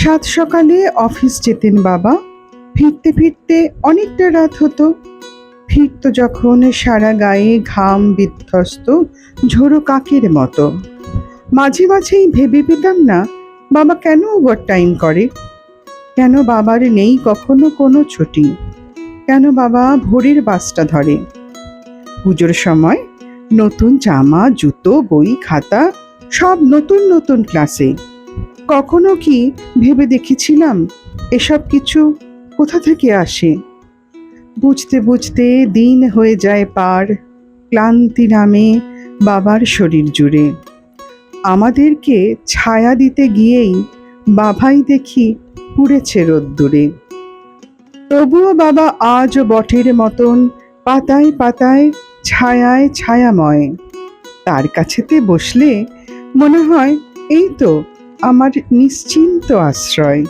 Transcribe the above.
সাত সকালে অফিস যেতেন বাবা। ফিরতে ফিরতে অনেকটা রাত হতো। ফিরত যখন সারা গায়ে ঘাম বিধ্বস্ত ঝোড়ো কাকের মতো। মাঝে মাঝেই ভেবে পেতাম না বাবা কেন ওভার টাইম করে, কেন বাবার নেই কখনো কোনো ছুটি, কেন বাবা ভোরের বাসটা ধরে। পুজোর সময় নতুন জামা, জুতো, বই, খাতা সব নতুন নতুন ক্লাসে। কখনো কি ভেবে দেখেছিলাম এসব কিছু কোথা থেকে আসে? বুঝতে বুঝতে দিন হয়ে যায় পার, ক্লান্তি নামে বাবার শরীর জুড়ে। আমাদেরকে ছায়া দিতে গিয়েই বাবাই দেখি পুড়েছে রোদ্দুরে। তবুও বাবা আজও বটের মতন পাতায় পাতায় ছায়ায় ছায়াময়। তার কাছেতে বসলে মনে হয় এই তো আমার নিশ্চিন্ত আশ্রয়।